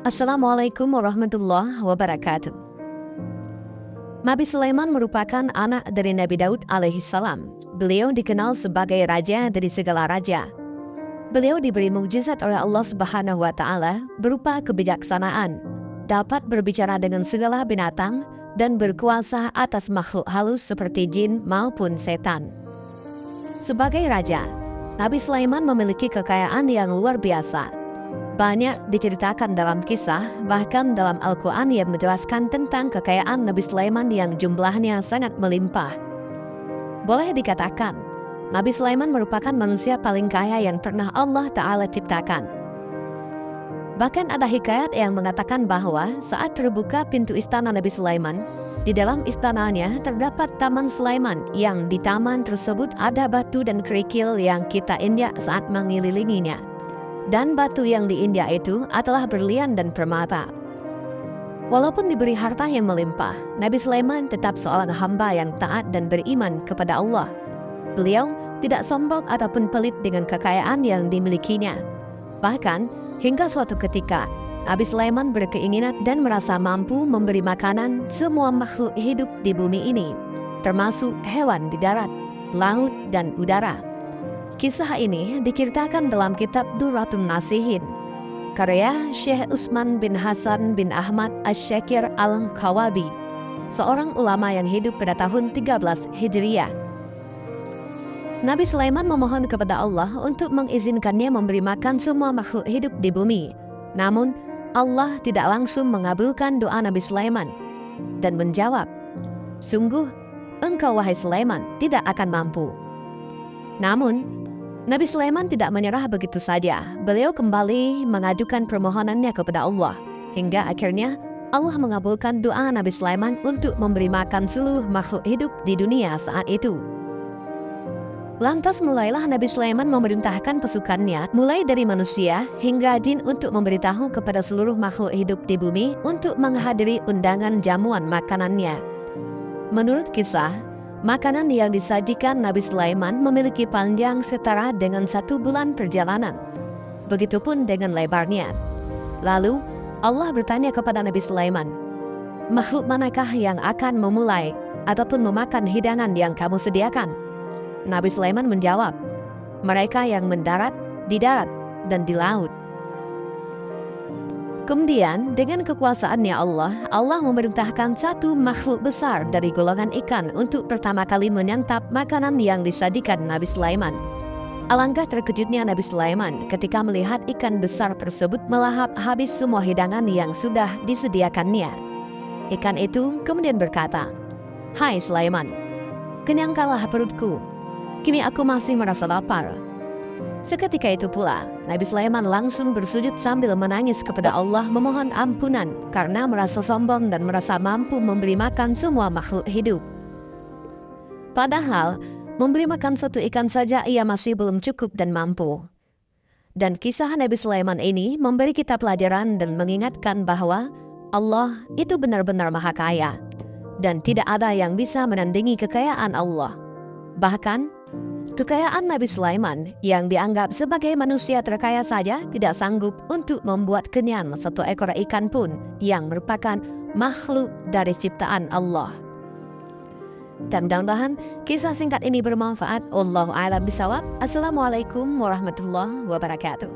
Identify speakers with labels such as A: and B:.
A: Assalamualaikum warahmatullahi wabarakatuh. Nabi Sulaiman merupakan anak dari Nabi Daud alaihissalam. Beliau dikenal sebagai raja dari segala raja. Beliau diberi mukjizat oleh Allah Subhanahu wa Ta'ala berupa kebijaksanaan, dapat berbicara dengan segala binatang, dan berkuasa atas makhluk halus seperti jin maupun setan. Sebagai raja, Nabi Sulaiman memiliki kekayaan yang luar biasa. Banyak diceritakan dalam kisah, bahkan dalam Al-Quran yang menjelaskan tentang kekayaan Nabi Sulaiman yang jumlahnya sangat melimpah. Boleh dikatakan, Nabi Sulaiman merupakan manusia paling kaya yang pernah Allah Ta'ala ciptakan. Bahkan ada hikayat yang mengatakan bahwa saat terbuka pintu istana Nabi Sulaiman, di dalam istananya terdapat Taman Sulaiman yang di taman tersebut ada batu dan kerikil yang kita injak saat mengelilinginya. Dan batu yang diinjak itu adalah berlian dan permata. Walaupun diberi harta yang melimpah, Nabi Sulaiman tetap seorang hamba yang taat dan beriman kepada Allah. Beliau tidak sombong ataupun pelit dengan kekayaan yang dimilikinya. Bahkan, hingga suatu ketika, Nabi Sulaiman berkeinginan dan merasa mampu memberi makanan semua makhluk hidup di bumi ini, termasuk hewan di darat, laut, dan udara. Kisah ini diceritakan dalam kitab Durratun Nasihin, karya Syekh Utsman bin Hasan bin Ahmad Asy-Syakir Al-Khawabi, seorang ulama yang hidup pada tahun 13 Hijriah. Nabi Sulaiman memohon kepada Allah untuk mengizinkannya memberi makan semua makhluk hidup di bumi. Namun, Allah tidak langsung mengabulkan doa Nabi Sulaiman dan menjawab, "Sungguh, engkau wahai Sulaiman tidak akan mampu." Namun, Nabi Sulaiman tidak menyerah begitu saja. Beliau kembali mengajukan permohonannya kepada Allah. Hingga akhirnya Allah mengabulkan doa Nabi Sulaiman untuk memberi makan seluruh makhluk hidup di dunia saat itu. Lantas mulailah Nabi Sulaiman memerintahkan pasukannya, mulai dari manusia hingga jin, untuk memberitahu kepada seluruh makhluk hidup di bumi untuk menghadiri undangan jamuan makanannya. Menurut kisah, makanan yang disajikan Nabi Sulaiman memiliki panjang setara dengan 1 bulan perjalanan. Begitupun dengan lebarnya. Lalu Allah bertanya kepada Nabi Sulaiman, "Makhluk manakah yang akan memulai ataupun memakan hidangan yang kamu sediakan?" Nabi Sulaiman menjawab, "Mereka yang mendarat, di darat, dan di laut." Kemudian, dengan kekuasaannya Allah memerintahkan satu makhluk besar dari golongan ikan untuk pertama kali menyantap makanan yang disajikan Nabi Sulaiman. Alangkah terkejutnya Nabi Sulaiman ketika melihat ikan besar tersebut melahap habis semua hidangan yang sudah disediakannya. Ikan itu kemudian berkata, "Hai Sulaiman, kenyangkanlah perutku. Kini aku masih merasa lapar." Seketika itu pula, Nabi Sulaiman langsung bersujud sambil menangis kepada Allah memohon ampunan karena merasa sombong dan merasa mampu memberi makan semua makhluk hidup. Padahal, memberi makan satu ikan saja ia masih belum cukup dan mampu. Dan kisah Nabi Sulaiman ini memberi kita pelajaran dan mengingatkan bahwa Allah itu benar-benar maha kaya, dan tidak ada yang bisa menandingi kekayaan Allah. Bahkan, kekayaan Nabi Sulaiman yang dianggap sebagai manusia terkaya saja tidak sanggup untuk membuat kenyang satu ekor ikan pun yang merupakan makhluk dari ciptaan Allah. Dan mudah-mudahan kisah singkat ini bermanfaat. Wallahu a'lam bishawab. Assalamualaikum warahmatullahi wabarakatuh.